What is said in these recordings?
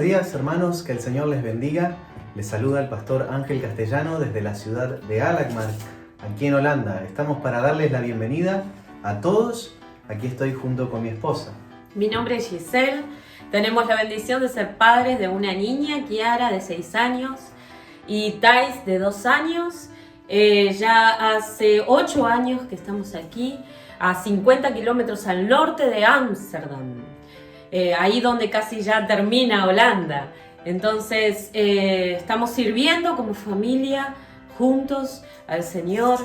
días, hermanos, que el Señor les bendiga. Les saluda el pastor Ángel Castellano desde la ciudad de Alkmaar, aquí en Holanda. Estamos para darles la bienvenida a todos. Aquí estoy junto con mi esposa. Mi nombre es Giselle. Tenemos la bendición de ser padres de una niña, Kiara, de 6 años, y Thais, de 2 años. Ya hace 8 años que estamos aquí, a 50 kilómetros al norte de Ámsterdam, ahí donde casi ya termina Holanda. Entonces estamos sirviendo como familia juntos al Señor,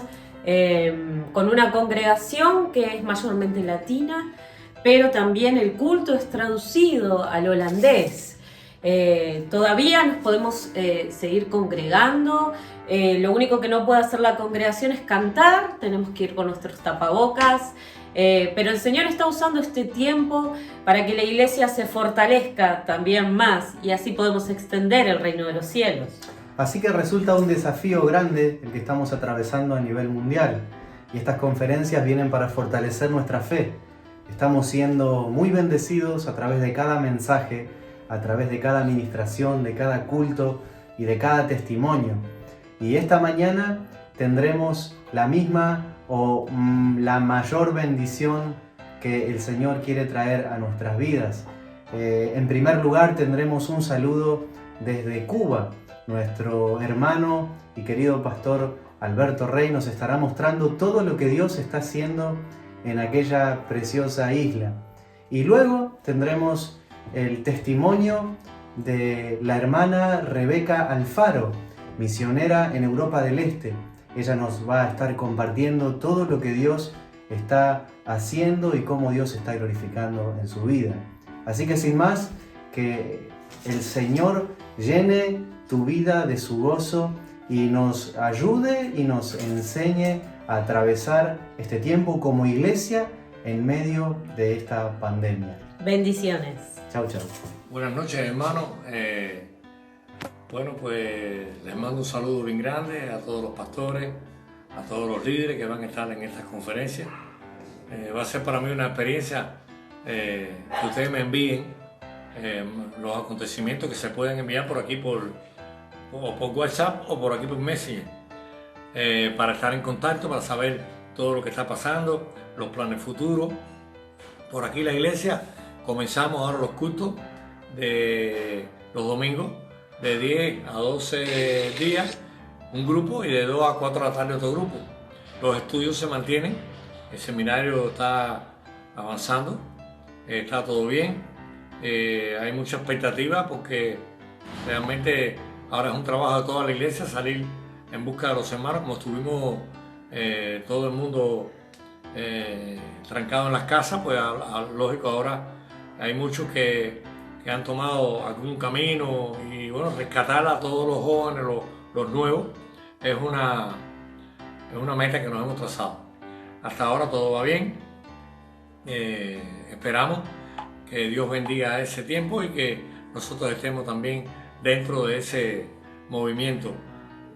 con una congregación que es mayormente latina, pero también el culto es traducido al holandés. Todavía nos podemos seguir congregando. Lo único que no puede hacer la congregación es cantar, tenemos que ir con nuestros tapabocas, pero el Señor está usando este tiempo para que la iglesia se fortalezca también más y así podemos extender el reino de los cielos. Así que resulta un desafío grande el que estamos atravesando a nivel mundial, y estas conferencias vienen para fortalecer nuestra fe. Estamos siendo muy bendecidos a través de cada mensaje, a través de cada administración, de cada culto y de cada testimonio. Y esta mañana tendremos la misma o la mayor bendición que el Señor quiere traer a nuestras vidas. En primer lugar tendremos un saludo desde Cuba. Nuestro hermano y querido pastor Alberto Rey nos estará mostrando todo lo que Dios está haciendo en aquella preciosa isla. Y luego tendremos el testimonio de la hermana Rebeca Alfaro, misionera en Europa del Este. Ella nos va a estar compartiendo todo lo que Dios está haciendo y cómo Dios está glorificando en su vida. Así que sin más, que el Señor llene tu vida de su gozo y nos ayude y nos enseñe a atravesar este tiempo como iglesia en medio de esta pandemia. Bendiciones. Chau, chau. Buenas noches, hermanos. Bueno, pues les mando un saludo bien grande a todos los pastores, a todos los líderes que van a estar en estas conferencias. Va a ser para mí una experiencia que ustedes me envíen los acontecimientos que se pueden enviar por aquí por WhatsApp o por aquí por Messenger, para estar en contacto, para saber todo lo que está pasando, los planes futuros. Por aquí la iglesia comenzamos ahora los cultos de los domingos, de 10 a 12 días un grupo y de 2 a 4 de la tarde otro grupo. Los estudios se mantienen, el seminario está avanzando, está todo bien, hay mucha expectativa porque realmente ahora es un trabajo de toda la iglesia salir en busca de los hermanos, como estuvimos todo el mundo trancado en las casas, pues lógico ahora hay muchos que han tomado algún camino y bueno, rescatar a todos los jóvenes, los nuevos, es una meta que nos hemos trazado. Hasta ahora todo va bien, esperamos que Dios bendiga ese tiempo y que nosotros estemos también dentro de ese movimiento.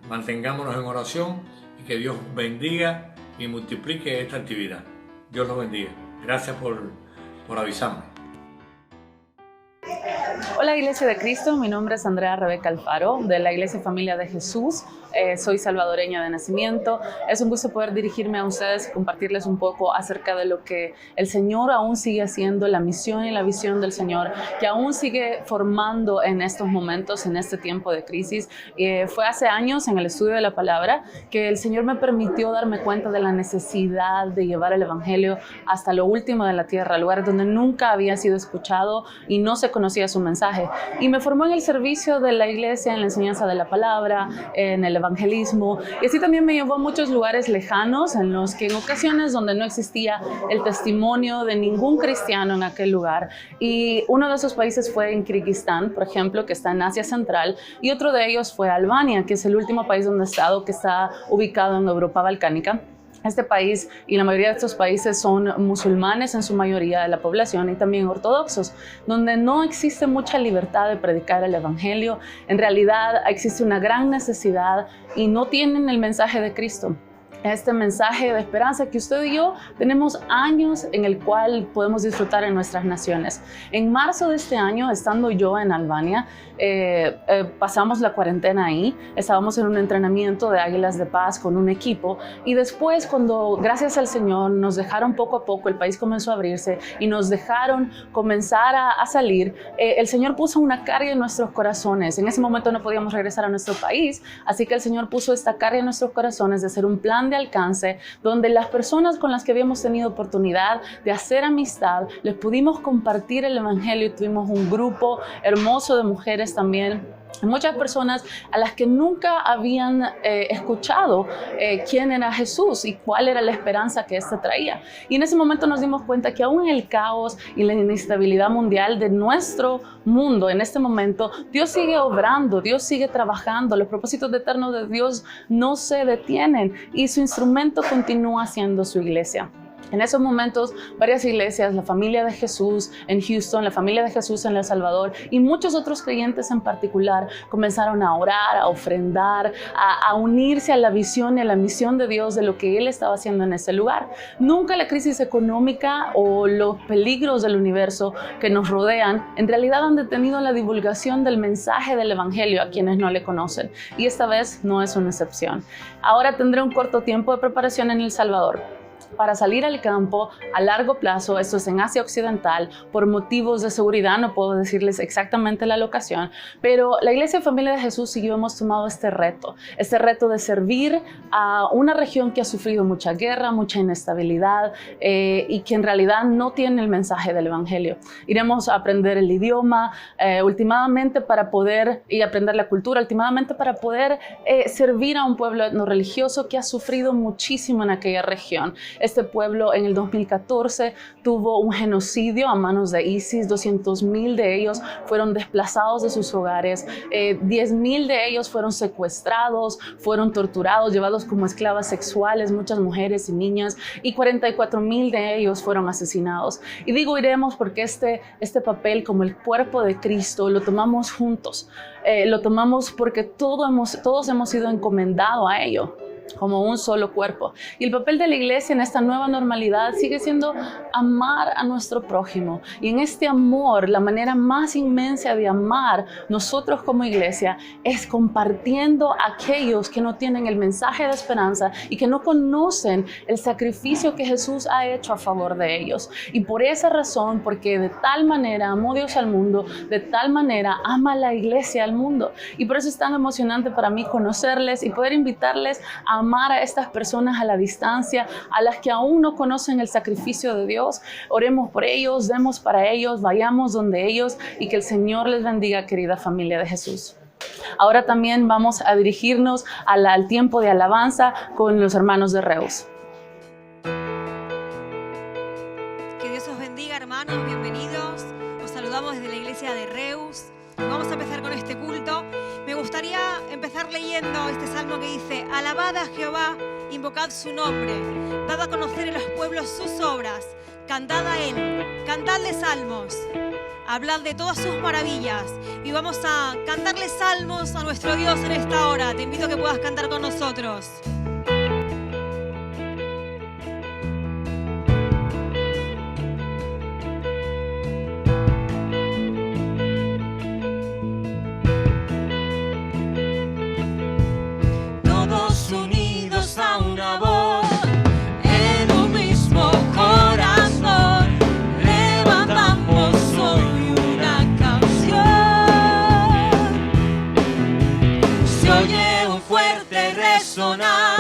Mantengámonos en oración y que Dios bendiga y multiplique esta actividad. Dios los bendiga. Gracias por avisarme. Hola Iglesia de Cristo, mi nombre es Andrea Rebeca Alfaro de la Iglesia Familia de Jesús. Soy salvadoreña de nacimiento. Es un gusto poder dirigirme a ustedes y compartirles un poco acerca de lo que el Señor aún sigue haciendo, la misión y la visión del Señor, que aún sigue formando en estos momentos, en este tiempo de crisis. Fue hace años en el estudio de la palabra que el Señor me permitió darme cuenta de la necesidad de llevar el Evangelio hasta lo último de la tierra, lugares donde nunca había sido escuchado y no se conocía su mensaje. Y me formó en el servicio de la iglesia, en la enseñanza de la palabra, en el evangelismo, y así también me llevó a muchos lugares lejanos en los que en ocasiones donde no existía el testimonio de ningún cristiano en aquel lugar. Y uno de esos países fue en Kirguistán, por ejemplo, que está en Asia Central, y otro de ellos fue Albania, que es el último país donde he estado, que está ubicado en Europa Balcánica. Este país y la mayoría de estos países son musulmanes en su mayoría de la población y también ortodoxos, donde no existe mucha libertad de predicar el evangelio. En realidad existe una gran necesidad y no tienen el mensaje de Cristo. este mensaje de esperanza que usted y yo tenemos años en el cual podemos disfrutar en nuestras naciones. En marzo de este año, estando yo en Albania, pasamos la cuarentena ahí, estábamos en un entrenamiento de Águilas de Paz con un equipo y después cuando, gracias al Señor, nos dejaron poco a poco, el país comenzó a abrirse y nos dejaron comenzar a salir, el Señor puso una carga en nuestros corazones. En ese momento no podíamos regresar a nuestro país, así que el Señor puso esta carga en nuestros corazones de hacer un plan de alcance donde las personas con las que habíamos tenido oportunidad de hacer amistad, les pudimos compartir el evangelio y tuvimos un grupo hermoso de mujeres también. Muchas personas a las que nunca habían escuchado quién era Jesús y cuál era la esperanza que éste traía. Y en ese momento nos dimos cuenta que aún en el caos y la inestabilidad mundial de nuestro mundo, en este momento, Dios sigue obrando, Dios sigue trabajando, los propósitos eternos de Dios no se detienen y su instrumento continúa siendo su iglesia. En esos momentos, varias iglesias, la Familia de Jesús en Houston, la Familia de Jesús en El Salvador y muchos otros creyentes en particular comenzaron a orar, a ofrendar, a unirse a la visión y a la misión de Dios de lo que Él estaba haciendo en ese lugar. Nunca la crisis económica o los peligros del universo que nos rodean en realidad han detenido la divulgación del mensaje del Evangelio a quienes no le conocen. Y esta vez no es una excepción. Ahora tendré un corto tiempo de preparación en El Salvador para salir al campo a largo plazo. Esto es en Asia Occidental. Por motivos de seguridad no puedo decirles exactamente la locación, pero la Iglesia Familia de Jesús y yo hemos tomado este reto de servir a una región que ha sufrido mucha guerra, mucha inestabilidad y que en realidad no tiene el mensaje del Evangelio. Iremos a aprender el idioma últimamente para poder, y aprender la cultura últimamente para poder servir a un pueblo no religioso que ha sufrido muchísimo en aquella región. Este pueblo en el 2014 tuvo un genocidio a manos de ISIS. 200,000 de ellos fueron desplazados de sus hogares. 10,000 de ellos fueron secuestrados, fueron torturados, llevados como esclavas sexuales, muchas mujeres y niñas, y 44,000 de ellos fueron asesinados. Y digo iremos porque este papel como el cuerpo de Cristo lo tomamos juntos. Lo tomamos porque todos hemos sido encomendados a ello, como un solo cuerpo. Y el papel de la iglesia en esta nueva normalidad sigue siendo amar a nuestro prójimo. Y en este amor, la manera más inmensa de amar nosotros como iglesia es compartiendo a aquellos que no tienen el mensaje de esperanza y que no conocen el sacrificio que Jesús ha hecho a favor de ellos. Y por esa razón, porque de tal manera amó Dios al mundo, de tal manera ama la iglesia al mundo. Y por eso es tan emocionante para mí conocerles y poder invitarles a amar a estas personas a la distancia, a las que aún no conocen el sacrificio de Dios. Oremos por ellos, demos para ellos, vayamos donde ellos y que el Señor les bendiga, querida familia de Jesús. Ahora también vamos a dirigirnos al tiempo de alabanza con los hermanos de Reus. Que Dios os bendiga, hermanos, bienvenidos. Os saludamos desde la iglesia de Reus. Vamos a empezar con este culto. Me gustaría empezar leyendo este salmo que dice: alabad a Jehová, invocad su nombre, dad a conocer en los pueblos sus obras, cantad a él, cantadle salmos, hablad de todas sus maravillas. Y vamos a cantarle salmos a nuestro Dios en esta hora. Te invito a que puedas cantar con nosotros. A una voz, en un mismo corazón, levantamos hoy una canción. Se oye un fuerte resonar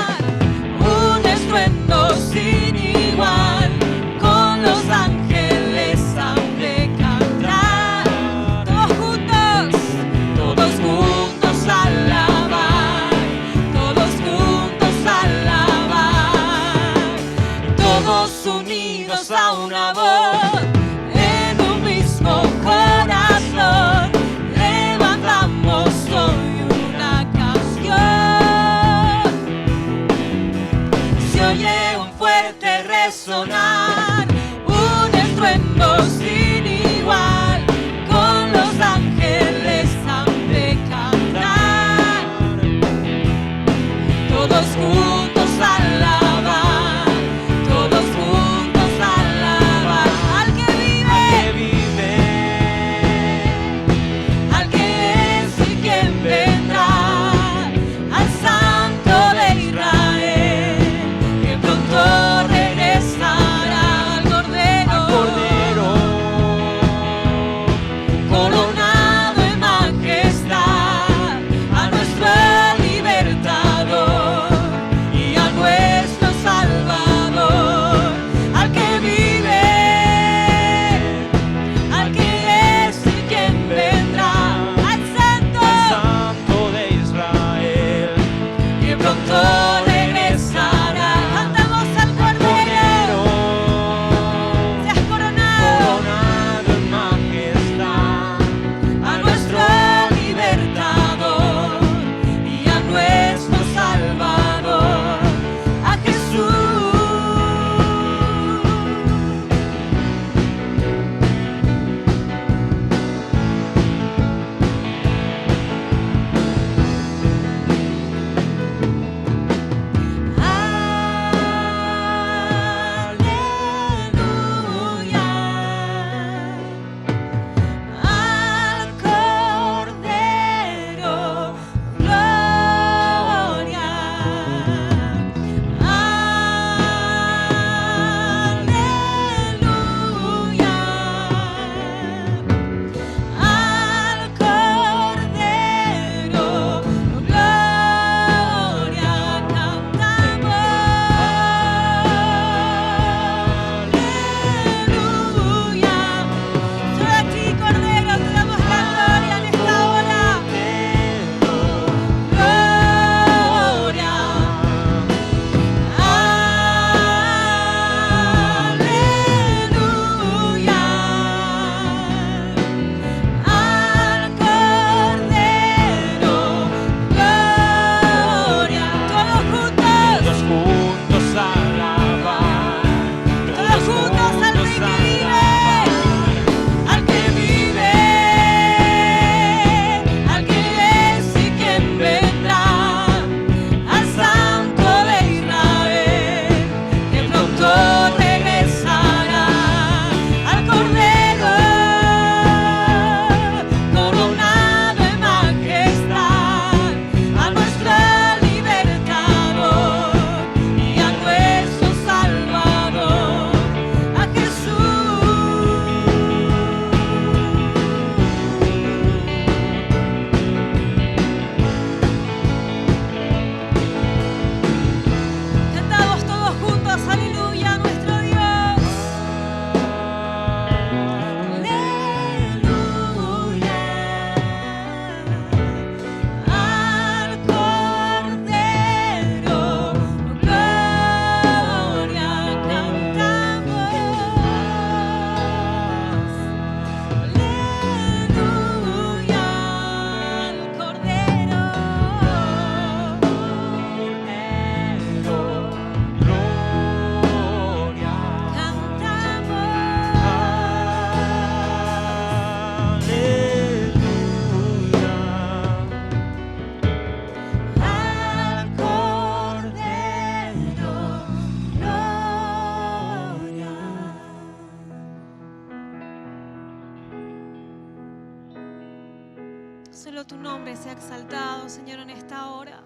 Solo tu nombre sea exaltado, Señor, en esta hora.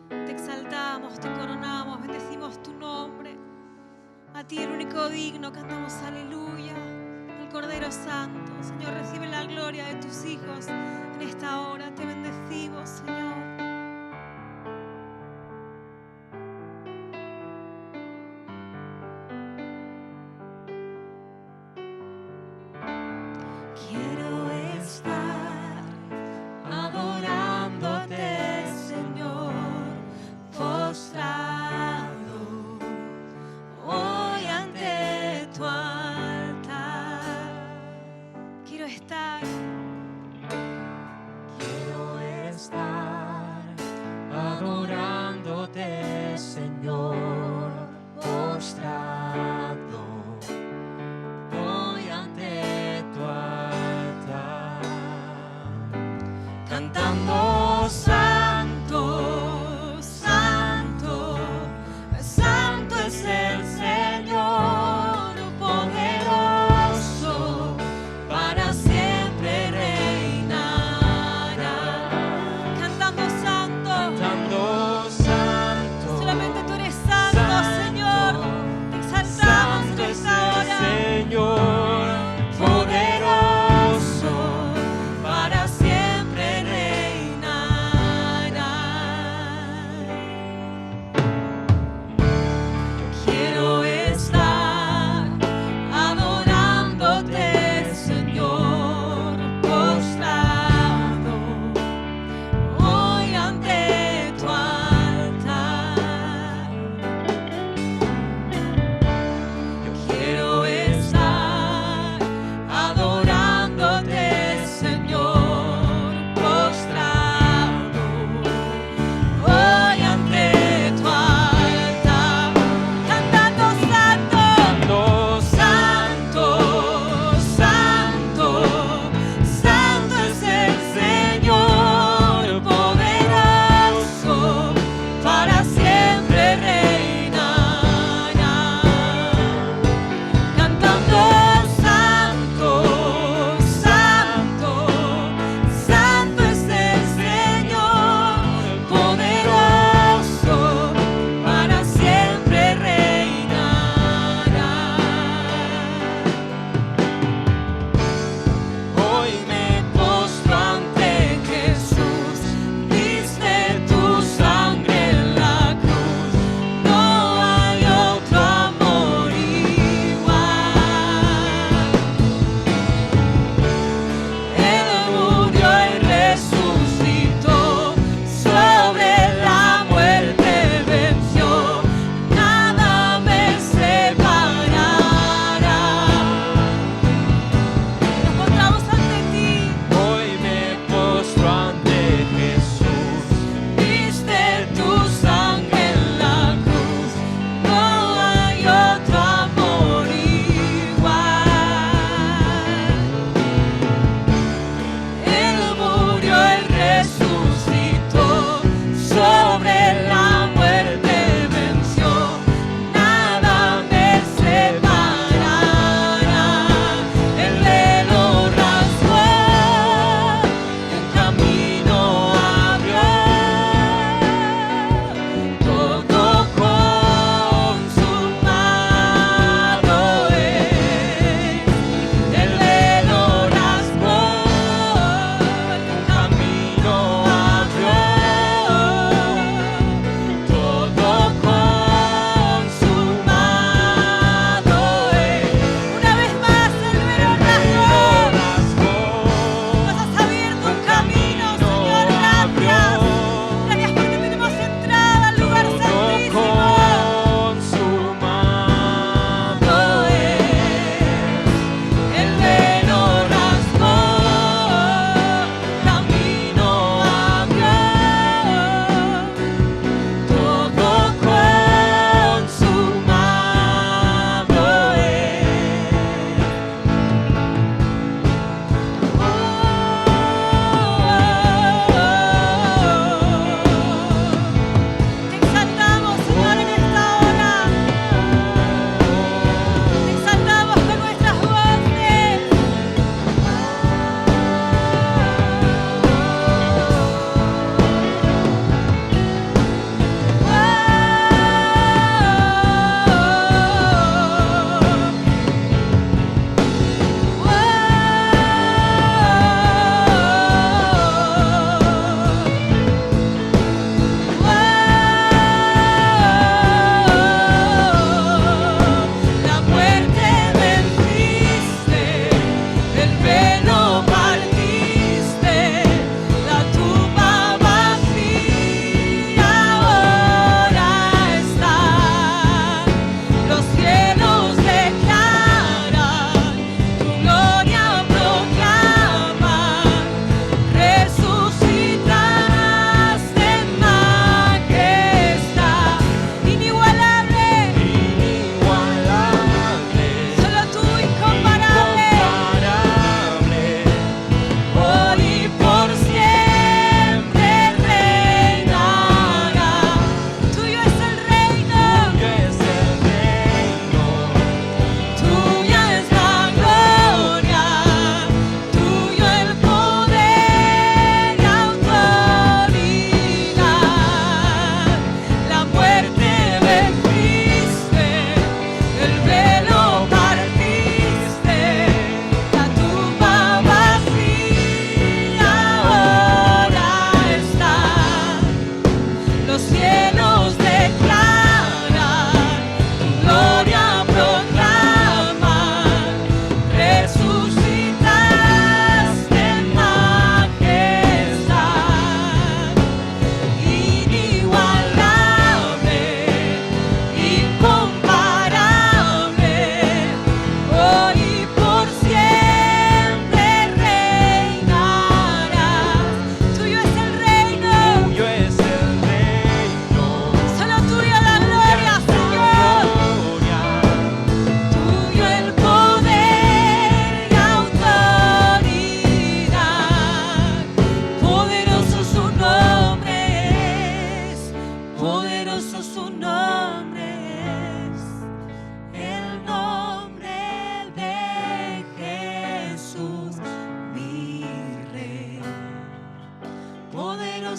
Te exaltamos, te coronamos, bendecimos tu nombre. A ti, el único digno, cantamos aleluya. El Cordero Santo, Señor, recibe la gloria de tus hijos en esta hora. Te bendecimos, Señor. Quiero estar adorándote, Señor, postrado hoy ante tu altar. Quiero estar Quiero estar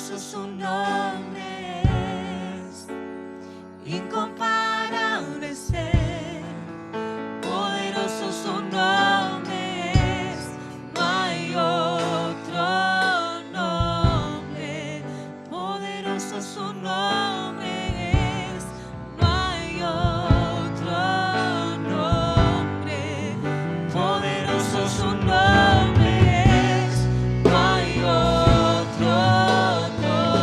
Poderoso su nombre es, incomparable ser. Poderoso su nombre es, no hay otro nombre. Poderoso su nombre es, no hay otro nombre. Poderoso su nombre es, no hay otro nombre.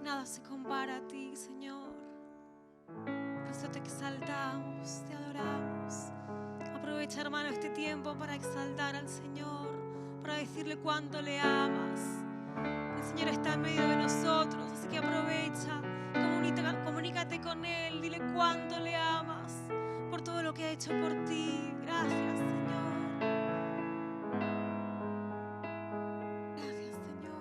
Nada se compara a ti, Señor. Por eso te exaltamos, te adoramos. Aprovecha, hermano, este tiempo para exaltar al Señor, para decirle cuánto le amas. El Señor está en medio de nosotros, así que aprovecha, comunícate con Él, dile cuánto le amas por todo lo que ha hecho por ti. Gracias, Señor. Gracias, Señor.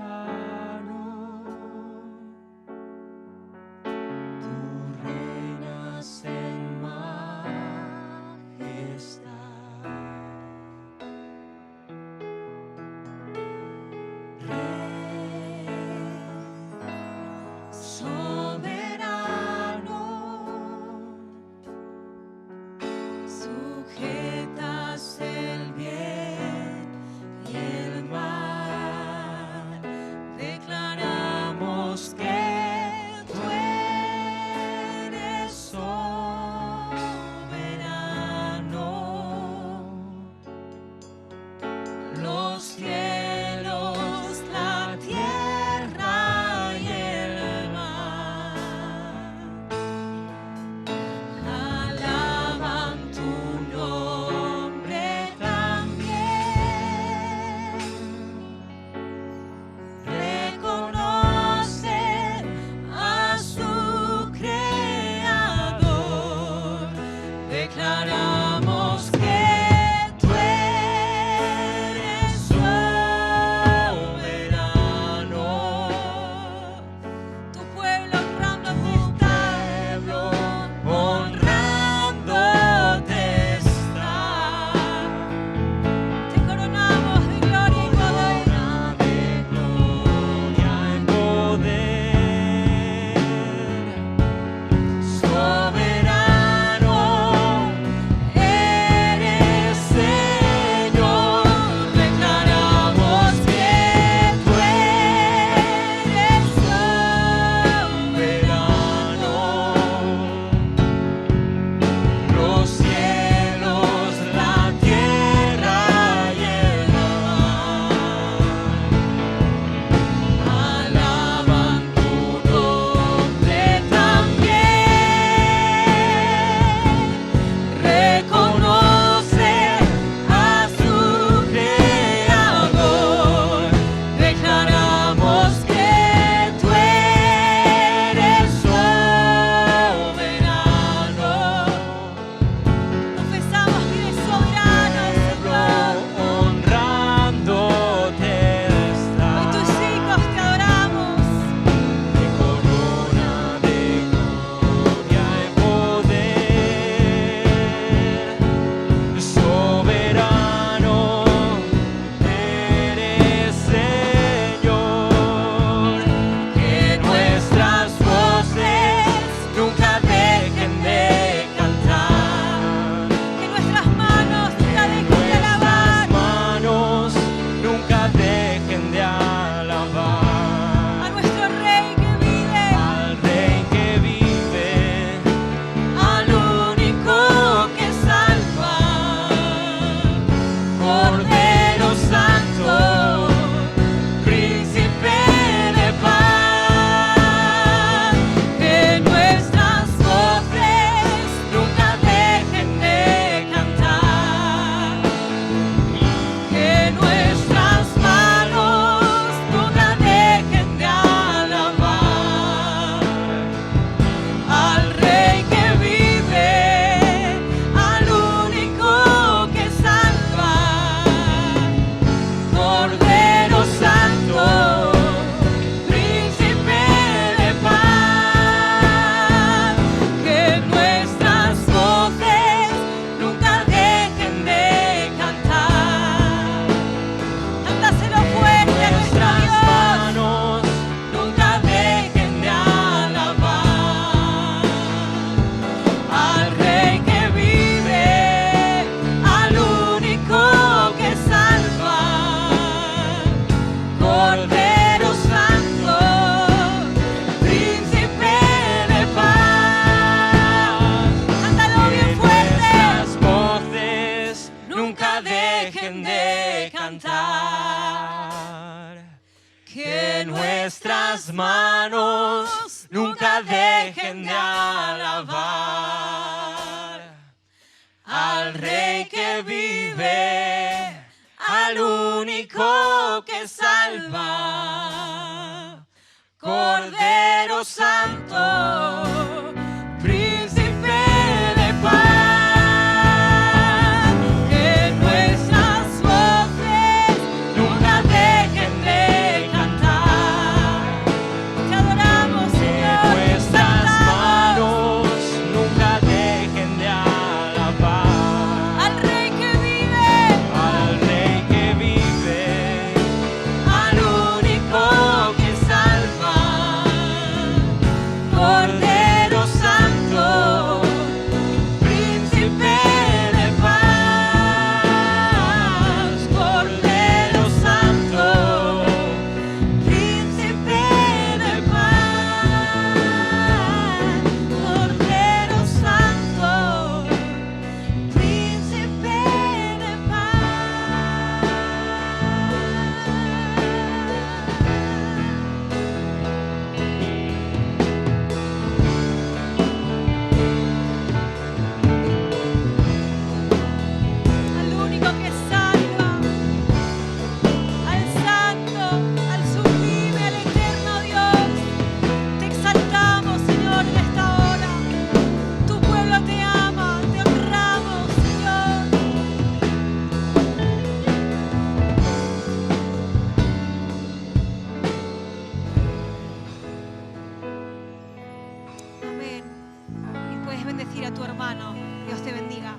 Soberano, tú reinas vuestras manos nunca dejen de alabar al Rey que vive, al único que salva. Cordero Santo, Príncipe de paz, que nuestras voces nunca dejen de cantar. Te adoramos, Señor. Que nuestras manos nunca dejen de alabar al Rey que vive, al Rey que vive, al único que salva. Cordero Santo, Príncipe de paz. Cordero Santo, Príncipe de paz. Cordero Santo, Príncipe de al único que salva, al santo, al sublime, al eterno Dios. Te exaltamos, Señor, en esta hora. Tu pueblo te ama, te honramos, Señor. Amén. Y puedes bendecir a tu hermano. Dios te bendiga.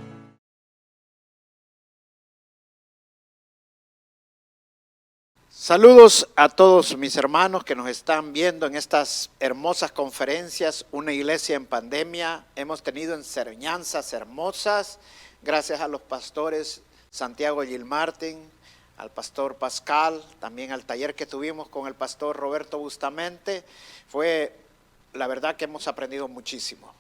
Saludos a todos mis hermanos que nos están viendo en estas hermosas conferencias, Una Iglesia en Pandemia. Hemos tenido enseñanzas hermosas, gracias a los pastores Santiago Gilmartin, al pastor Pascal, también al taller que tuvimos con el pastor Roberto Bustamante. Fue, la verdad que hemos aprendido muchísimo.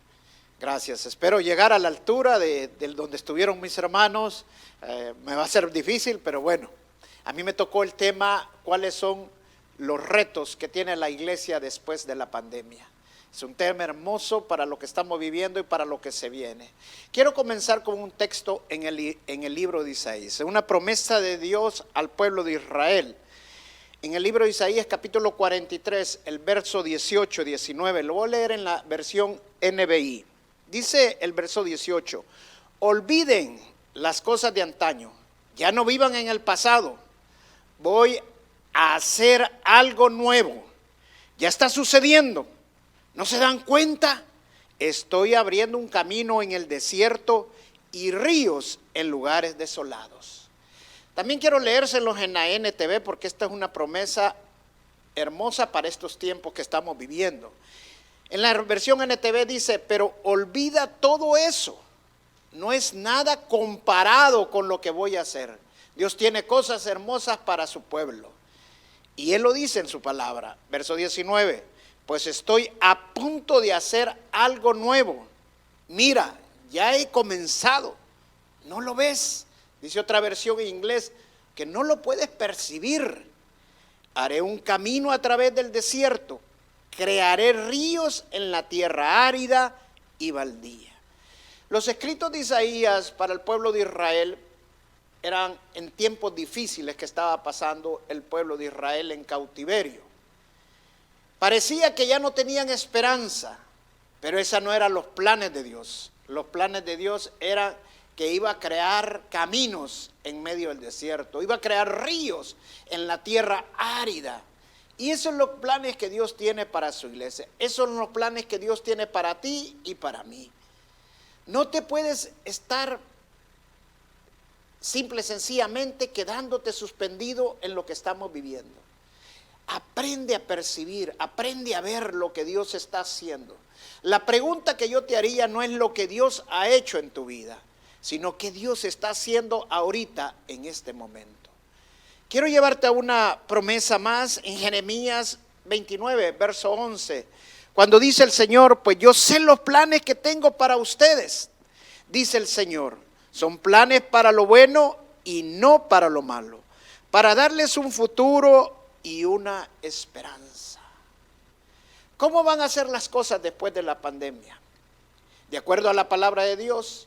Gracias. Espero llegar a la altura de donde estuvieron mis hermanos. Me va a ser difícil, pero bueno. A mí me tocó el tema, cuáles son los retos que tiene la iglesia después de la pandemia. Es un tema hermoso para lo que estamos viviendo y para lo que se viene. Quiero comenzar con un texto en el libro de Isaías, una promesa de Dios al pueblo de Israel. En el libro de Isaías capítulo 43, el verso 18, 19, lo voy a leer en la versión NBI. Dice el verso 18, olviden las cosas de antaño, ya no vivan en el pasado. Voy a hacer algo nuevo. Ya está sucediendo. ¿No se dan cuenta? Estoy abriendo un camino en el desierto y ríos en lugares desolados. También quiero leérselos en la NTV porque esta es una promesa hermosa para estos tiempos que estamos viviendo. En la versión NTV dice, pero olvida todo eso. No es nada comparado con lo que voy a hacer. Dios tiene cosas hermosas para su pueblo. Y Él lo dice en su palabra. Verso 19. Pues estoy a punto de hacer algo nuevo. Mira, ya he comenzado. ¿No lo ves? Dice otra versión en inglés que no lo puedes percibir. Haré un camino a través del desierto. Crearé ríos en la tierra árida y baldía. Los escritos de Isaías para el pueblo de Israel eran en tiempos difíciles que estaba pasando el pueblo de Israel en cautiverio. Parecía que ya no tenían esperanza, pero esos no eran los planes de Dios. Los planes de Dios eran que iba a crear caminos en medio del desierto, iba a crear ríos en la tierra árida. Y esos son los planes que Dios tiene para su iglesia. Esos son los planes que Dios tiene para ti y para mí. No te puedes estar simple y sencillamente quedándote suspendido en lo que estamos viviendo. Aprende a percibir, aprende a ver lo que Dios está haciendo. La pregunta que yo te haría no es lo que Dios ha hecho en tu vida, sino que Dios está haciendo ahorita en este momento. Quiero llevarte a una promesa más en Jeremías 29, verso 11, cuando dice el Señor, pues yo sé los planes que tengo para ustedes, dice el Señor. Son planes para lo bueno y no para lo malo, para darles un futuro y una esperanza. ¿Cómo van a ser las cosas después de la pandemia? De acuerdo a la palabra de Dios,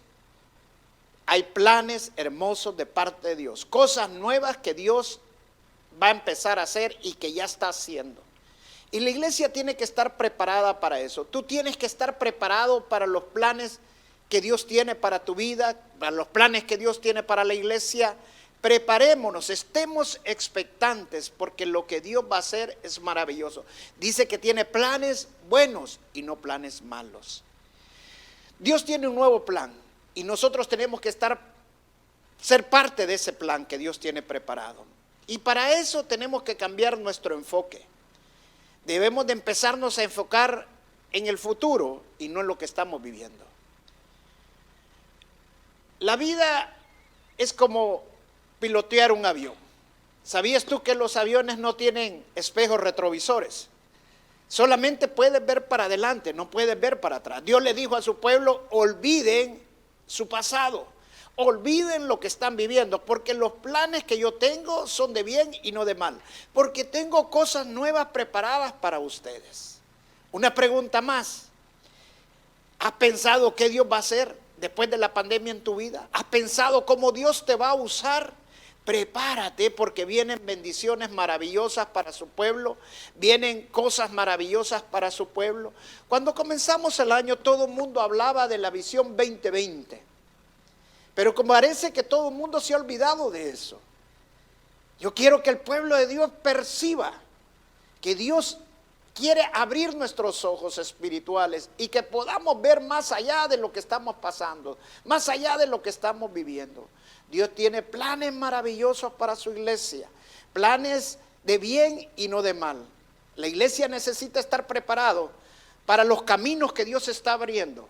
hay planes hermosos de parte de Dios, cosas nuevas que Dios va a empezar a hacer y que ya está haciendo. Y la iglesia tiene que estar preparada para eso. Tú tienes que estar preparado para los planes que Dios tiene para tu vida, para los planes que Dios tiene para la iglesia. Preparémonos, estemos expectantes, porque lo que Dios va a hacer es maravilloso. Dice que tiene planes buenos y no planes malos. Dios tiene un nuevo plan y nosotros tenemos que ser parte de ese plan que Dios tiene preparado. Y para eso tenemos que cambiar nuestro enfoque. Debemos de empezarnos a enfocar en el futuro y no en lo que estamos viviendo. La vida es como pilotear un avión. ¿Sabías tú que los aviones no tienen espejos retrovisores? Solamente puedes ver para adelante, no puedes ver para atrás. Dios le dijo a su pueblo: olviden su pasado, olviden lo que están viviendo, porque los planes que yo tengo son de bien y no de mal, porque tengo cosas nuevas preparadas para ustedes. Una pregunta más: ¿has pensado qué Dios va a hacer después de la pandemia en tu vida? ¿Has pensado cómo Dios te va a usar? Prepárate, porque vienen bendiciones maravillosas para su pueblo, vienen cosas maravillosas para su pueblo. Cuando comenzamos el año, todo el mundo hablaba de la visión 2020, pero como parece que todo el mundo se ha olvidado de eso. Yo quiero que el pueblo de Dios perciba que Dios quiere abrir nuestros ojos espirituales y que podamos ver más allá de lo que estamos pasando, más allá de lo que estamos viviendo. Dios tiene planes maravillosos para su iglesia, planes de bien y no de mal. La iglesia necesita estar preparado para los caminos que Dios está abriendo,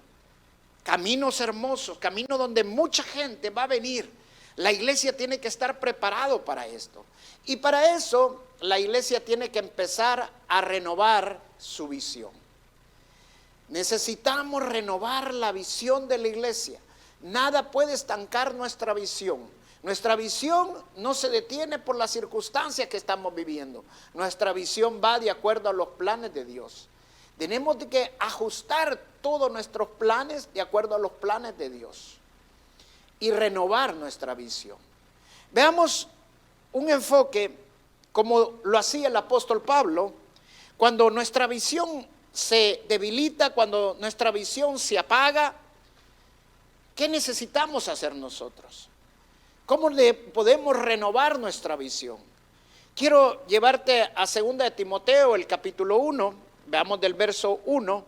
caminos hermosos, caminos donde mucha gente va a venir. La iglesia tiene que estar preparado para esto, y para eso la iglesia tiene que empezar a renovar su visión. Necesitamos renovar la visión de la iglesia. Nada puede estancar nuestra visión. Nuestra visión no se detiene por las circunstancias que estamos viviendo. Nuestra visión va de acuerdo a los planes de Dios. Tenemos que ajustar todos nuestros planes de acuerdo a los planes de Dios y renovar nuestra visión. Veamos un enfoque como lo hacía el apóstol Pablo. Cuando nuestra visión se debilita, cuando nuestra visión se apaga, ¿qué necesitamos hacer nosotros? ¿Cómo le podemos renovar nuestra visión? Quiero llevarte a 2 de Timoteo, el capítulo 1, veamos del verso 1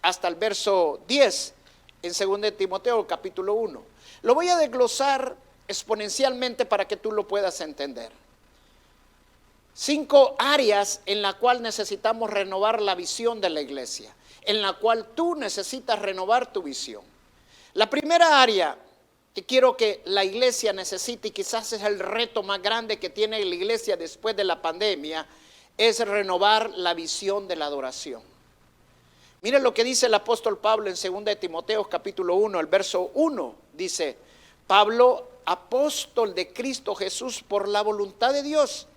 hasta el verso 10, en 2 de Timoteo, el capítulo 1. Lo voy a desglosar exponencialmente para que tú lo puedas entender. 5 áreas en las cuales necesitamos renovar la visión de la iglesia, en la cual tú necesitas renovar tu visión. La primera área que quiero que la iglesia necesite, y quizás es el reto más grande que tiene la iglesia después de la pandemia, es renovar la visión de la adoración. Miren lo que dice el apóstol Pablo en 2 de Timoteo capítulo 1, el verso 1, dice: Pablo, apóstol de Cristo Jesús por la voluntad de Dios,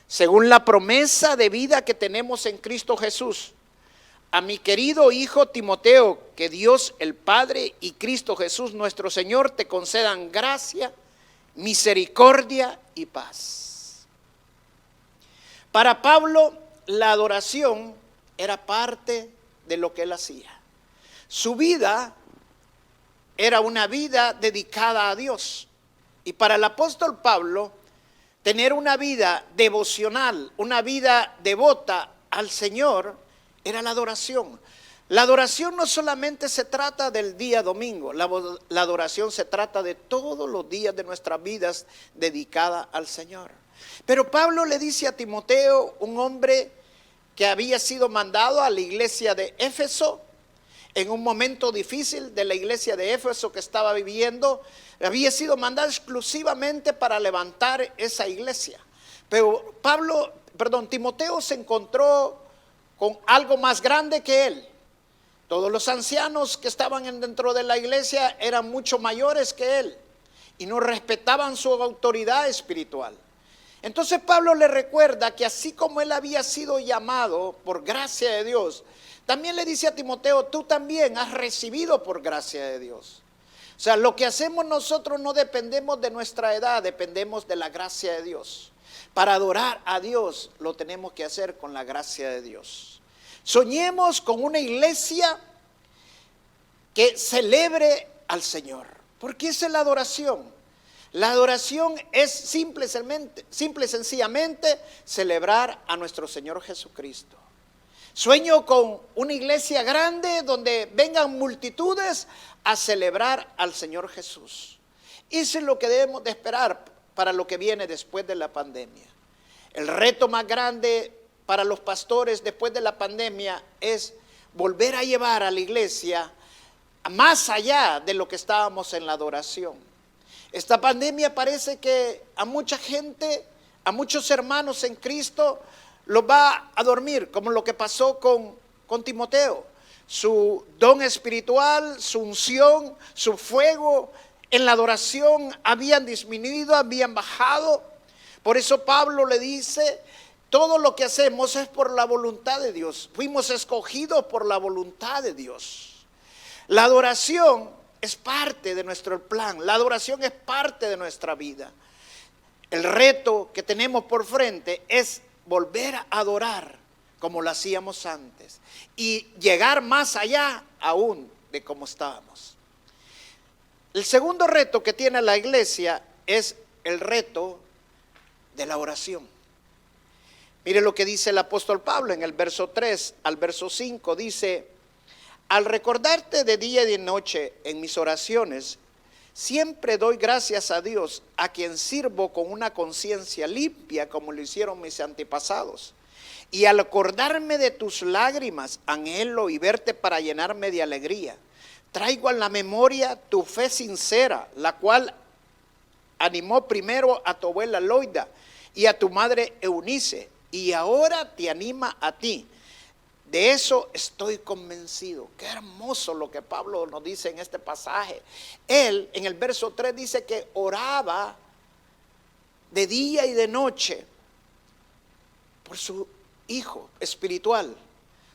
según la promesa de vida que tenemos en Cristo Jesús, a mi querido hijo Timoteo, que Dios el Padre y Cristo Jesús nuestro Señor te concedan gracia, misericordia y paz. Para Pablo, la adoración era parte de lo que él hacía. Su vida era una vida dedicada a Dios. Y para el apóstol Pablo, tener una vida devocional, una vida devota al Señor, era la adoración. La adoración no solamente se trata del día domingo, la adoración se trata de todos los días de nuestras vidas dedicada al Señor. Pero Pablo le dice a Timoteo, un hombre que había sido mandado a la iglesia de Éfeso, en un momento difícil de la iglesia de Éfeso que estaba viviendo, había sido mandado exclusivamente para levantar esa iglesia. Pero Timoteo se encontró con algo más grande que él. Todos los ancianos que estaban dentro de la iglesia eran mucho mayores que él y no respetaban su autoridad espiritual. Entonces Pablo le recuerda que así como él había sido llamado por gracia de Dios, también le dice a Timoteo, tú también has recibido por gracia de Dios. O sea, lo que hacemos nosotros no dependemos de nuestra edad, dependemos de la gracia de Dios. Para adorar a Dios lo tenemos que hacer con la gracia de Dios. Soñemos con una iglesia que celebre al Señor. Porque esa es la adoración. La adoración es simple y sencillamente celebrar a nuestro Señor Jesucristo. Sueño con una iglesia grande donde vengan multitudes a celebrar al Señor Jesús. Eso es lo que debemos de esperar para lo que viene después de la pandemia. El reto más grande para los pastores después de la pandemia es volver a llevar a la iglesia más allá de lo que estábamos en la adoración. Esta pandemia parece que a mucha gente, a muchos hermanos en Cristo, los va a dormir, como lo que pasó con Timoteo. Su don espiritual, su unción, su fuego en la adoración habían disminuido, habían bajado. Por eso Pablo le dice, todo lo que hacemos es por la voluntad de Dios. Fuimos escogidos por la voluntad de Dios. La adoración es parte de nuestro plan, la adoración es parte de nuestra vida. El reto que tenemos por frente es volver a adorar como lo hacíamos antes y llegar más allá aún de como estábamos. El segundo reto que tiene la iglesia es el reto de la oración. Mire lo que dice el apóstol Pablo en el verso 3 al verso 5, dice: al recordarte de día y de noche en mis oraciones, siempre doy gracias a Dios, a quien sirvo con una conciencia limpia, como lo hicieron mis antepasados. Y al acordarme de tus lágrimas, anhelo y verte para llenarme de alegría. Traigo a la memoria tu fe sincera, la cual animó primero a tu abuela Loida y a tu madre Eunice, y ahora te anima a ti. De eso estoy convencido. Qué hermoso lo que Pablo nos dice en este pasaje. Él en el verso 3 dice que oraba de día y de noche por su hijo espiritual.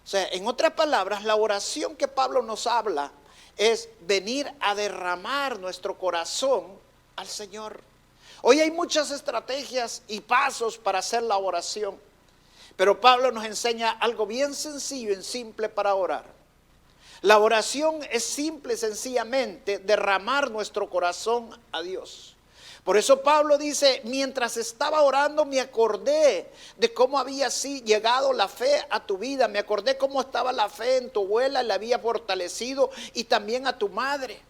O sea, en otras palabras, la oración que Pablo nos habla es venir a derramar nuestro corazón al Señor. Hoy hay muchas estrategias y pasos para hacer la oración. Pero Pablo nos enseña algo bien sencillo y simple para orar. La oración es simple y sencillamente derramar nuestro corazón a Dios. Por eso Pablo dice, mientras estaba orando me acordé de cómo había así llegado la fe a tu vida. Me acordé cómo estaba la fe en tu abuela, la había fortalecido, y también a tu madre.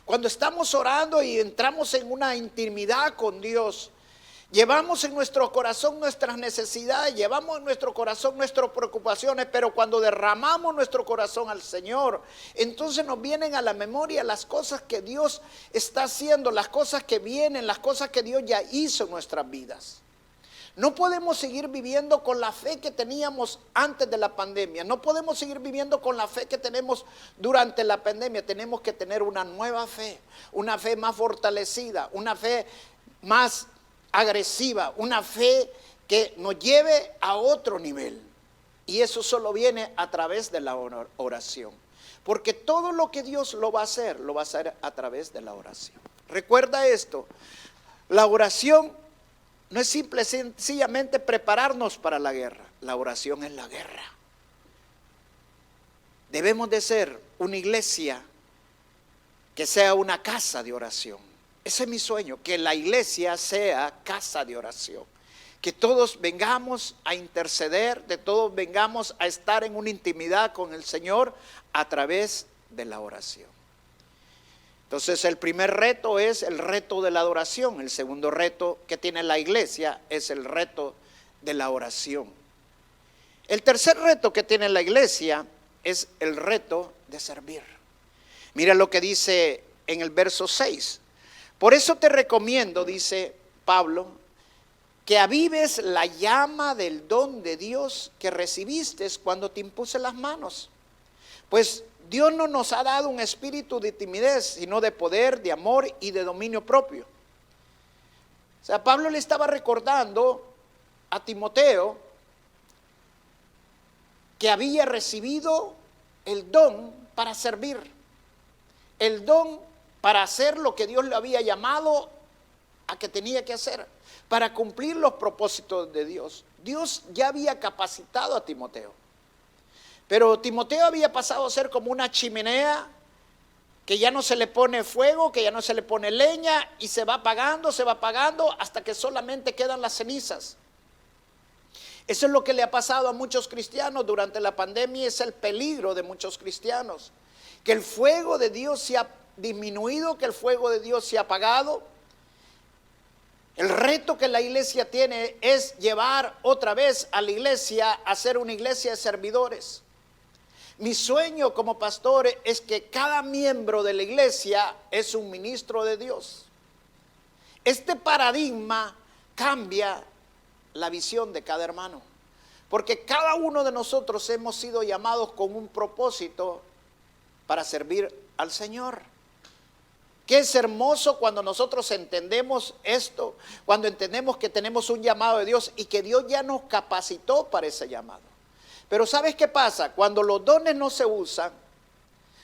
Cuando estamos orando y entramos en una intimidad con Dios, llevamos en nuestro corazón nuestras necesidades, llevamos en nuestro corazón nuestras preocupaciones, pero cuando derramamos nuestro corazón al Señor, entonces nos vienen a la memoria las cosas que Dios está haciendo, las cosas que vienen, las cosas que Dios ya hizo en nuestras vidas. No podemos seguir viviendo con la fe que teníamos antes de la pandemia. No podemos seguir viviendo con la fe que tenemos durante la pandemia. Tenemos que tener una nueva fe, una fe más fortalecida, una fe más agresiva, una fe que nos lleve a otro nivel. Y eso solo viene a través de la oración. Porque todo lo que Dios lo va a hacer a través de la oración. Recuerda esto, la oración no es simple, sencillamente prepararnos para la guerra. La oración es la guerra. Debemos de ser una iglesia que sea una casa de oración. Ese es mi sueño, que la iglesia sea casa de oración. Que todos vengamos a interceder, de todos vengamos a estar en una intimidad con el Señor a través de la oración. Entonces el primer reto es el reto de la adoración. El segundo reto que tiene la iglesia es el reto de la oración. El tercer reto que tiene la iglesia es el reto de servir. Mira lo que dice en el verso 6. Por eso te recomiendo, dice Pablo, que avives la llama del don de Dios que recibiste cuando te impuse las manos. Pues Dios no nos ha dado un espíritu de timidez, sino de poder, de amor y de dominio propio. O sea, Pablo le estaba recordando a Timoteo que había recibido el don para servir, el don para hacer lo que Dios le había llamado a que tenía que hacer, para cumplir los propósitos de Dios. Dios ya había capacitado a Timoteo, pero Timoteo había pasado a ser como una chimenea que ya no se le pone fuego, que ya no se le pone leña, y se va apagando hasta que solamente quedan las cenizas. Eso es lo que le ha pasado a muchos cristianos durante la pandemia, es el peligro de muchos cristianos, que el fuego de Dios se ha disminuido, que el fuego de Dios se ha apagado. El reto que la iglesia tiene es llevar otra vez a la iglesia a ser una iglesia de servidores. Mi sueño como pastor es que cada miembro de la iglesia es un ministro de Dios. Este paradigma cambia la visión de cada hermano, porque cada uno de nosotros hemos sido llamados con un propósito para servir al Señor. Qué es hermoso cuando nosotros entendemos esto, cuando entendemos que tenemos un llamado de Dios y que Dios ya nos capacitó para ese llamado. Pero ¿sabes qué pasa? Cuando los dones no se usan,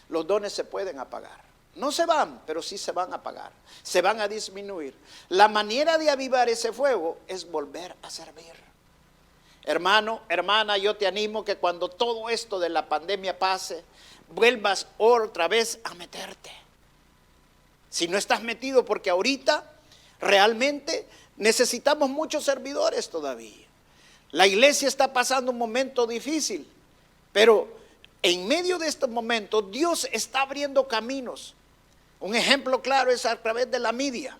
los dones se pueden apagar. No se van, pero sí se van a apagar, se van a disminuir. La manera de avivar ese fuego es volver a servir. Hermano, hermana, yo te animo que cuando todo esto de la pandemia pase, vuelvas otra vez a meterte. Si no estás metido, porque ahorita realmente necesitamos muchos servidores todavía. La iglesia está pasando un momento difícil, pero en medio de estos momentos Dios está abriendo caminos. Un ejemplo claro es a través de la media.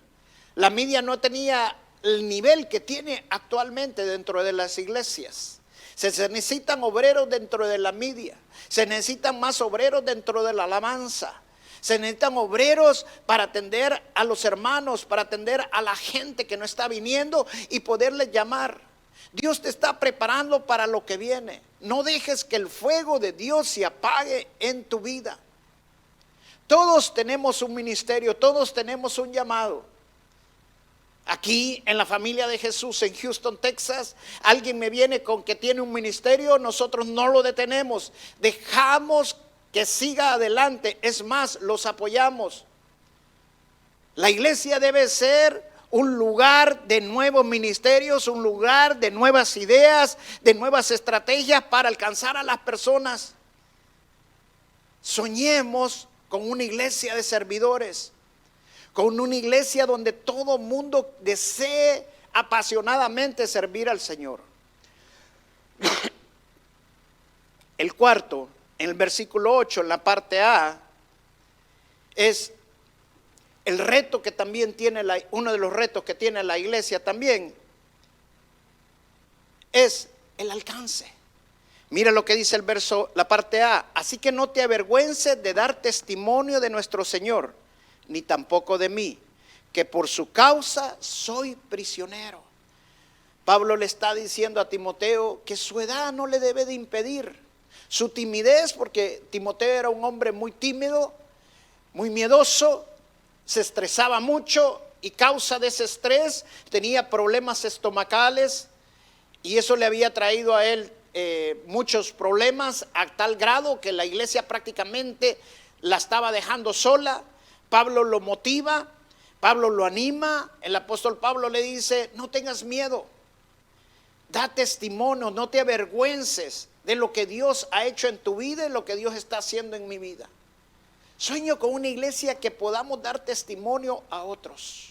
La media no tenía el nivel que tiene actualmente dentro de las iglesias. Se necesitan obreros dentro de la media, se necesitan más obreros dentro de la alabanza. Se necesitan obreros para atender a los hermanos, para atender a la gente que no está viniendo y poderles llamar. Dios te está preparando para lo que viene. No dejes que el fuego de Dios se apague en tu vida. Todos tenemos un ministerio, todos tenemos un llamado. Aquí en la familia de Jesús en Houston, Texas, alguien me viene con que tiene un ministerio, nosotros no lo detenemos, dejamos que siga adelante, es más, los apoyamos. La iglesia debe ser un lugar de nuevos ministerios, un lugar de nuevas ideas, de nuevas estrategias para alcanzar a las personas. Soñemos con una iglesia de servidores, con una iglesia donde todo mundo desee apasionadamente servir al Señor. El cuarto, en el versículo 8, en la parte A, es el reto que también tiene uno de los retos que tiene la iglesia también es el alcance. Mira lo que dice el verso, la parte A. Así que no te avergüences de dar testimonio de nuestro Señor, ni tampoco de mí, que por su causa soy prisionero. Pablo le está diciendo a Timoteo que su edad no le debe de impedir, su timidez, porque Timoteo era un hombre muy tímido, muy miedoso, se estresaba mucho y causa de ese estrés tenía problemas estomacales y eso le había traído a él muchos problemas a tal grado que la iglesia prácticamente la estaba dejando sola. Pablo lo motiva, Pablo lo anima, el apóstol Pablo le dice, no tengas miedo, da testimonio, no te avergüences de lo que Dios ha hecho en tu vida y lo que Dios está haciendo en mi vida. Sueño con una iglesia que podamos dar testimonio a otros.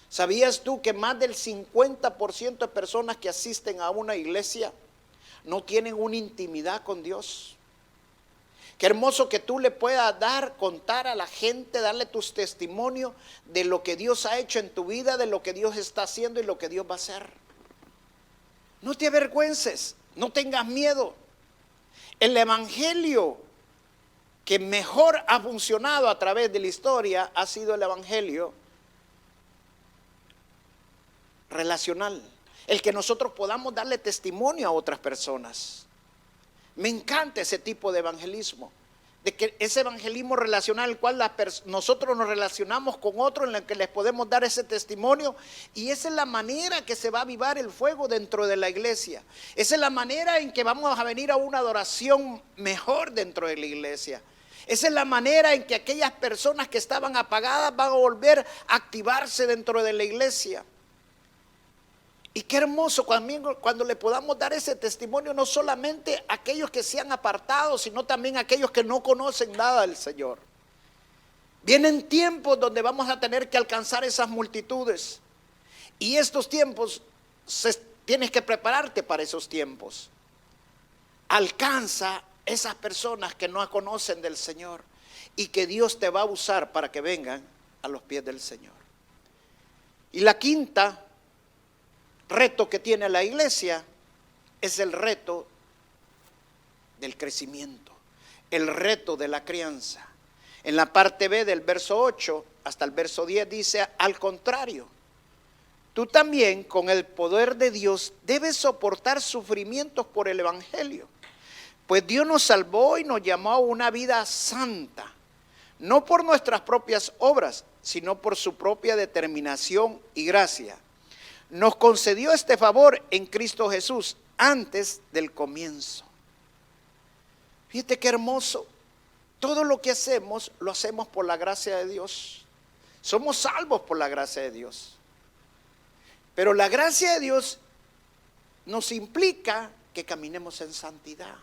¿Sabías tú que más del 50% de personas que asisten a una iglesia no tienen una intimidad con Dios? Qué hermoso que tú le puedas contar a la gente, darle tus testimonios de lo que Dios ha hecho en tu vida, de lo que Dios está haciendo y lo que Dios va a hacer. No te avergüences, no tengas miedo. El evangelio que mejor ha funcionado a través de la historia ha sido el evangelio relacional, el que nosotros podamos darle testimonio a otras personas. Me encanta ese tipo de evangelismo, de que ese evangelismo relacional, el cual nosotros nos relacionamos con otros, en el que les podemos dar ese testimonio, y esa es la manera que se va a avivar el fuego dentro de la iglesia. Esa es la manera en que vamos a venir a una adoración mejor dentro de la iglesia. Esa es la manera en que aquellas personas que estaban apagadas van a volver a activarse dentro de la iglesia. Y qué hermoso cuando le podamos dar ese testimonio, no solamente a aquellos que se han apartado, sino también a aquellos que no conocen nada del Señor. Vienen tiempos donde vamos a tener que alcanzar esas multitudes. Y estos tiempos, tienes que prepararte para esos tiempos. Alcanza esas personas que no conocen del Señor y que Dios te va a usar para que vengan a los pies del Señor. Y la quinta reto que tiene la iglesia es el reto del crecimiento, el reto de la crianza. En la parte B del verso 8 hasta el verso 10 dice: al contrario, tú también con el poder de Dios debes soportar sufrimientos por el evangelio, pues Dios nos salvó y nos llamó a una vida santa, no por nuestras propias obras, sino por su propia determinación y gracia. Nos concedió este favor en Cristo Jesús antes del comienzo. Fíjate qué hermoso. Todo lo que hacemos, lo hacemos por la gracia de Dios. Somos salvos por la gracia de Dios. Pero la gracia de Dios nos implica que caminemos en santidad,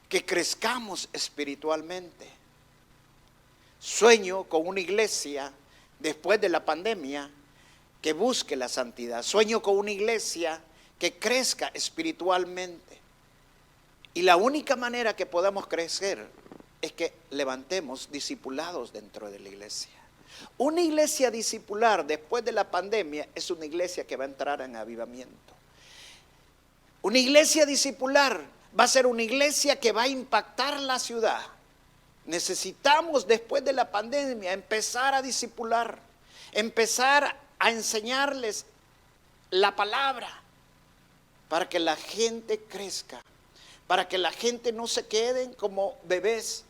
que crezcamos espiritualmente. Sueño con una iglesia después de la pandemia que busque la santidad. Sueño con una iglesia que crezca espiritualmente. Y la única manera que podamos crecer es que levantemos discipulados dentro de la iglesia. Una iglesia discipular después de la pandemia es una iglesia que va a entrar en avivamiento. Una iglesia discipular va a ser una iglesia que va a impactar la ciudad. Necesitamos después de la pandemia empezar a discipular, empezar a enseñarles la palabra para que la gente crezca, para que la gente no se queden como bebés.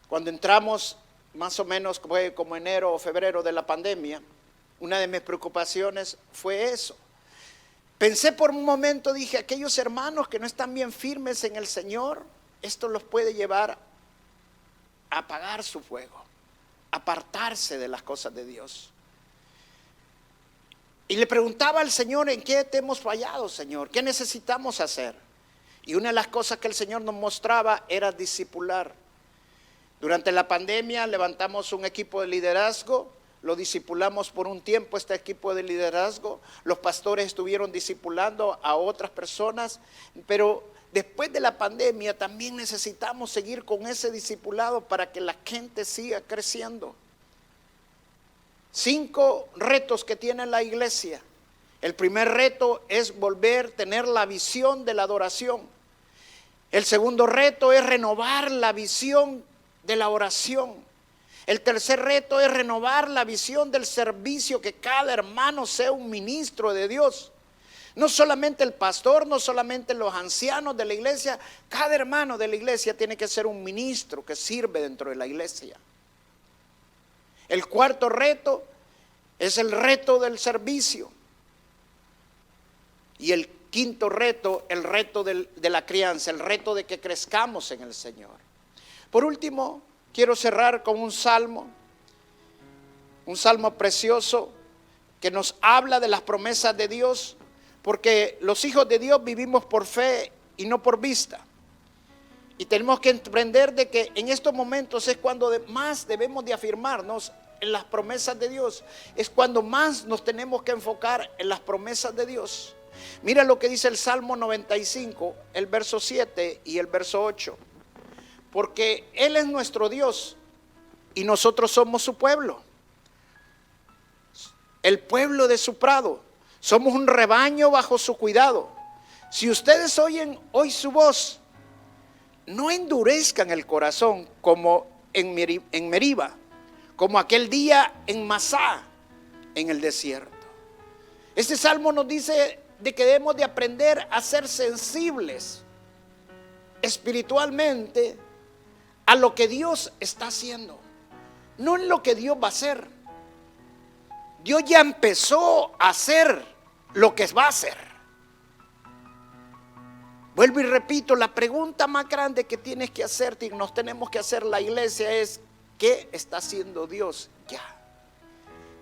Cuando entramos más o menos como enero o febrero de la pandemia, una de mis preocupaciones fue eso. Pensé por un momento, dije, aquellos hermanos que no están bien firmes en el Señor, esto los puede llevar a apagar su fuego, a apartarse de las cosas de Dios. Y le preguntaba al Señor: ¿en qué te hemos fallado, Señor? ¿Qué necesitamos hacer? Y una de las cosas que el Señor nos mostraba era discipular. Durante la pandemia levantamos un equipo de liderazgo, lo discipulamos por un tiempo este equipo de liderazgo, los pastores estuvieron discipulando a otras personas, pero después de la pandemia también necesitamos seguir con ese discipulado para que la gente siga creciendo. 5 retos que tiene la iglesia. El primer reto es volver a tener la visión de la adoración. El segundo reto es renovar la visión de la oración. El tercer reto es renovar la visión del servicio, que cada hermano sea un ministro de Dios. No solamente el pastor, no solamente los ancianos de la iglesia, cada hermano de la iglesia tiene que ser un ministro que sirve dentro de la iglesia. El cuarto reto es el reto del servicio. Y el quinto reto, el reto de la crianza, el reto de que crezcamos en el Señor. Por último, quiero cerrar con un salmo precioso que nos habla de las promesas de Dios, porque los hijos de Dios vivimos por fe y no por vista. Y tenemos que entender de que en estos momentos es cuando más debemos de afirmarnos en las promesas de Dios. Es cuando más nos tenemos que enfocar en las promesas de Dios. Mira lo que dice el Salmo 95, el verso 7 y el verso 8. Porque Él es nuestro Dios y nosotros somos su pueblo, el pueblo de su prado. Somos un rebaño bajo su cuidado. Si ustedes oyen hoy su voz, no endurezcan el corazón como en Meriba, como aquel día en Masá, en el desierto. Este salmo nos dice de que debemos de aprender a ser sensibles espiritualmente a lo que Dios está haciendo, no en lo que Dios va a hacer. Dios ya empezó a hacer lo que va a hacer. Vuelvo y repito, la pregunta más grande que tienes que hacerte y nos tenemos que hacer la iglesia es: ¿qué está haciendo Dios ya?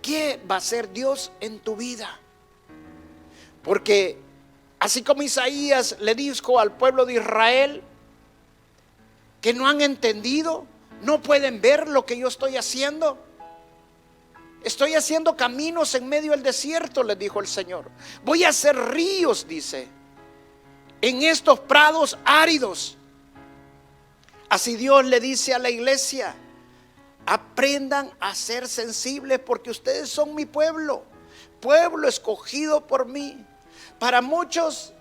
¿Qué va a hacer Dios en tu vida? Porque así como Isaías le dijo al pueblo de Israel que no han entendido, no pueden ver lo que yo estoy haciendo. Estoy haciendo caminos en medio del desierto, les dijo el Señor. Voy a hacer ríos, dice, en estos prados áridos. Así Dios le dice a la iglesia: aprendan a ser sensibles, porque ustedes son mi pueblo, pueblo escogido por mí. Para muchos,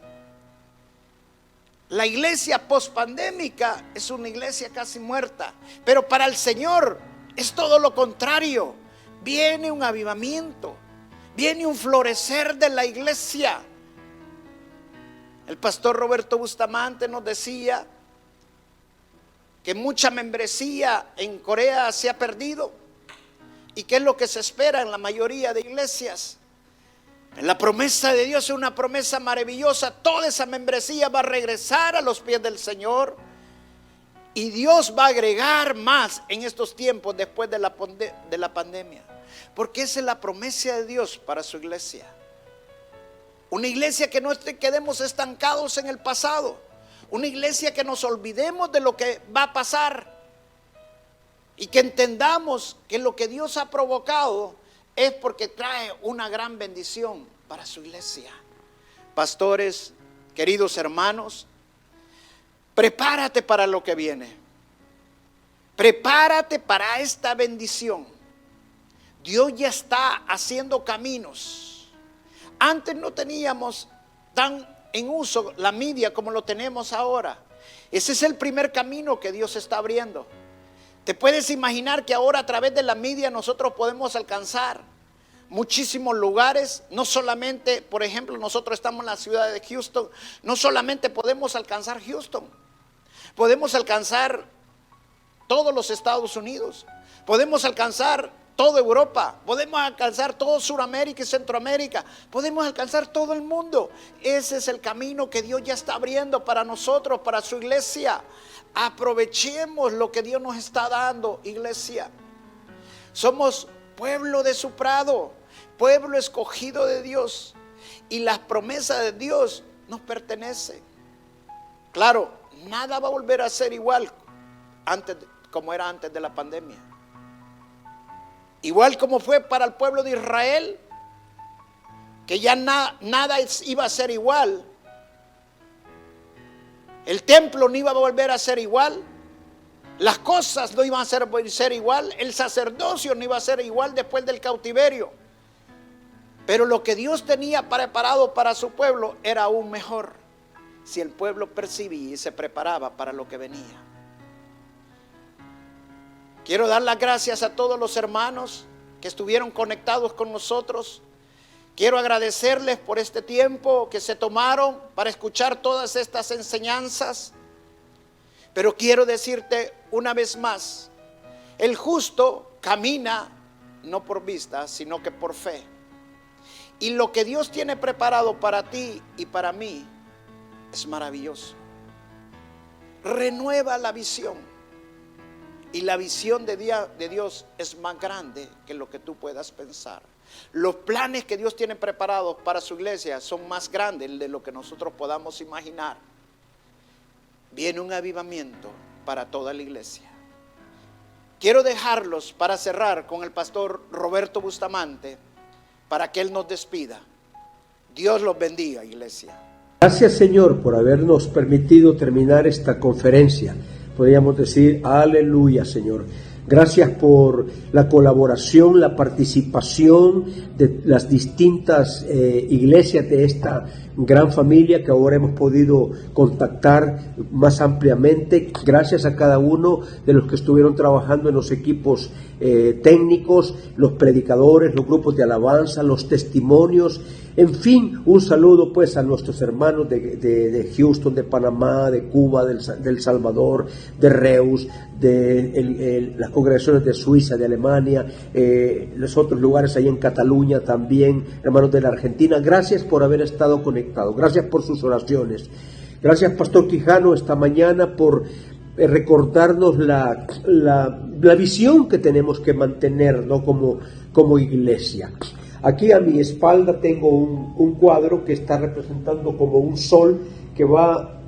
la iglesia pospandémica es una iglesia casi muerta, pero para el Señor es todo lo contrario. Viene un avivamiento, viene un florecer de la iglesia. El pastor Roberto Bustamante nos decía que mucha membresía en Corea se ha perdido. ¿Y qué es lo que se espera en la mayoría de iglesias? La promesa de Dios es una promesa maravillosa. Toda esa membresía va a regresar a los pies del Señor. Y Dios va a agregar más en estos tiempos después de la pandemia. Porque esa es la promesa de Dios para su iglesia. Una iglesia que no quedemos estancados en el pasado. Una iglesia que nos olvidemos de lo que va a pasar. Y que entendamos que lo que Dios ha provocado es porque trae una gran bendición para su iglesia. Pastores, queridos hermanos, prepárate para lo que viene. Prepárate para esta bendición. Dios ya está haciendo caminos. Antes no teníamos tan en uso la media como lo tenemos ahora. Ese es el primer camino que Dios está abriendo. Te puedes imaginar que ahora a través de la media nosotros podemos alcanzar muchísimos lugares. No solamente, por ejemplo, nosotros estamos en la ciudad de Houston. No solamente podemos alcanzar Houston, podemos alcanzar todos los Estados Unidos, podemos alcanzar toda Europa, podemos alcanzar todo Sudamérica y Centroamérica, podemos alcanzar todo el mundo. Ese es el camino que Dios ya está abriendo para nosotros, para su iglesia. Aprovechemos lo que Dios nos está dando, iglesia. Somos pueblo de su prado, pueblo escogido de Dios, y las promesas de Dios nos pertenecen. Claro, nada va a volver a ser igual como era antes de la pandemia. Igual como fue para el pueblo de Israel, que ya nada iba a ser igual. El templo no iba a volver a ser igual. Las cosas no iban a ser igual. El sacerdocio no iba a ser igual después del cautiverio. Pero lo que Dios tenía preparado para su pueblo era aún mejor, si el pueblo percibía y se preparaba para lo que venía. Quiero dar las gracias a todos los hermanos que estuvieron conectados con nosotros. Quiero agradecerles por este tiempo que se tomaron para escuchar todas estas enseñanzas. Pero quiero decirte una vez más, el justo camina no por vista, sino que por fe. Y lo que Dios tiene preparado para ti y para mí es maravilloso. Renueva la visión. Y la visión de Dios es más grande que lo que tú puedas pensar. Los planes que Dios tiene preparados para su iglesia son más grandes de lo que nosotros podamos imaginar. Viene un avivamiento para toda la iglesia. Quiero dejarlos para cerrar con el pastor Roberto Bustamante, para que él nos despida. Dios los bendiga, iglesia. Gracias, Señor, por habernos permitido terminar esta conferencia. Podríamos decir, aleluya, Señor. Gracias por la colaboración, la participación de las distintas iglesias de esta gran familia que ahora hemos podido contactar más ampliamente. Gracias a cada uno de los que estuvieron trabajando en los equipos técnicos, los predicadores, los grupos de alabanza, los testimonios, En fin, un saludo pues a nuestros hermanos de Houston, de Panamá, de Cuba, del Salvador, de Reus, de las congregaciones de Suiza, de Alemania, los otros lugares ahí en Cataluña también, hermanos de la Argentina. Gracias por haber estado conectados, gracias por sus oraciones. Gracias, Pastor Quijano, esta mañana por recordarnos la visión que tenemos que mantener, ¿no? como iglesia. Aquí a mi espalda tengo un cuadro que está representando como un sol que va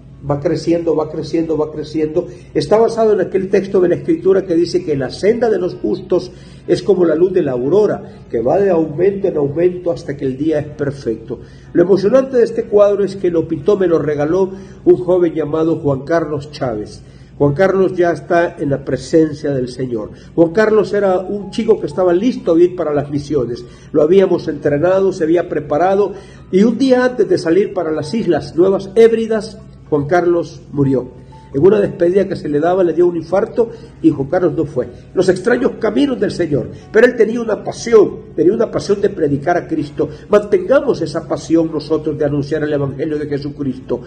creciendo, va creciendo, va creciendo. Está basado en aquel texto de la Escritura que dice que la senda de los justos es como la luz de la aurora, que va de aumento en aumento hasta que el día es perfecto. Lo emocionante de este cuadro es que lo pintó, me lo regaló un joven llamado Juan Carlos Chávez. Juan Carlos ya está en la presencia del Señor. Juan Carlos era un chico que estaba listo a ir para las misiones. Lo habíamos entrenado, se había preparado, y un día antes de salir para las Islas Nuevas Hébridas, Juan Carlos murió. En una despedida que se le daba, le dio un infarto y Juan Carlos no fue. Los extraños caminos del Señor. Pero él tenía una pasión de predicar a Cristo. Mantengamos esa pasión nosotros de anunciar el Evangelio de Jesucristo.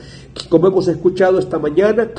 Como hemos escuchado esta mañana,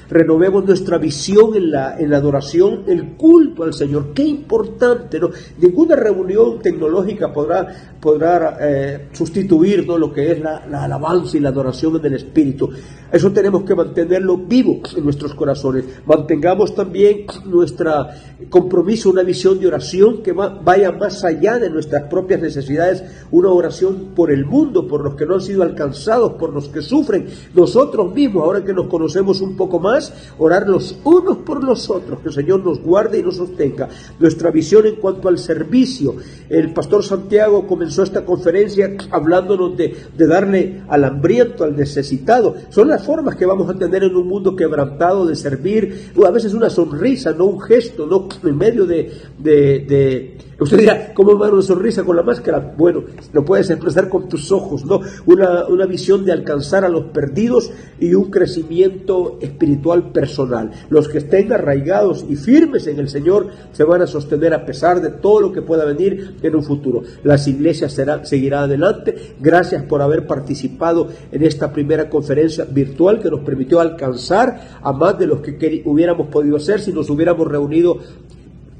renovemos nuestra visión en la adoración, el culto al Señor. Qué importante, ¿no? Ninguna reunión tecnológica podrá sustituir, ¿no?, lo que es la alabanza y la adoración en el Espíritu. Eso tenemos que mantenerlo vivo en nuestros corazones. Mantengamos también nuestro compromiso, una visión de oración que vaya más allá de nuestras propias necesidades, una oración por el mundo, por los que no han sido alcanzados, por los que sufren. Nosotros mismos, ahora que nos conocemos un poco más, orar los unos por los otros, que el Señor nos guarde y nos sostenga. Nuestra visión en cuanto al servicio. El pastor Santiago comenzó esta conferencia hablándonos de darle al hambriento, al necesitado. Son las formas que vamos a tener en un mundo quebrantado de servir, a veces una sonrisa, no un gesto, no en medio de usted dirá, ¿cómo va a dar una sonrisa con la máscara? Bueno, lo puedes expresar con tus ojos, ¿no? Una visión de alcanzar a los perdidos y un crecimiento espiritual personal. Los que estén arraigados y firmes en el Señor se van a sostener a pesar de todo lo que pueda venir en un futuro. Las iglesias seguirán adelante. Gracias por haber participado en esta primera conferencia virtual que nos permitió alcanzar a más de los que hubiéramos podido hacer si nos hubiéramos reunido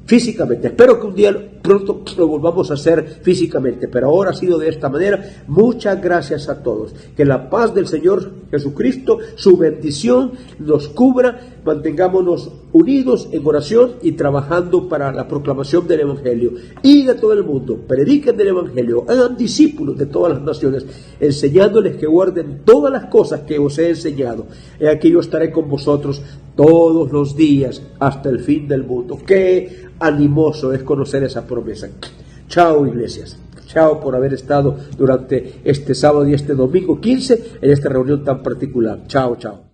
físicamente. Espero que un día pronto lo volvamos a hacer físicamente, pero ahora ha sido de esta manera. Muchas gracias a todos. Que la paz del Señor Jesucristo, su bendición, nos cubra. Mantengámonos unidos en oración y trabajando para la proclamación del Evangelio. Y de todo el mundo, prediquen el Evangelio, hagan discípulos de todas las naciones, enseñándoles que guarden todas las cosas que os he enseñado. He aquí yo estaré con vosotros todos los días hasta el fin del mundo. Qué animoso es conocer esa promesa. Chao, iglesias. Chao por haber estado durante este sábado y este domingo 15 en esta reunión tan particular. Chao, chao.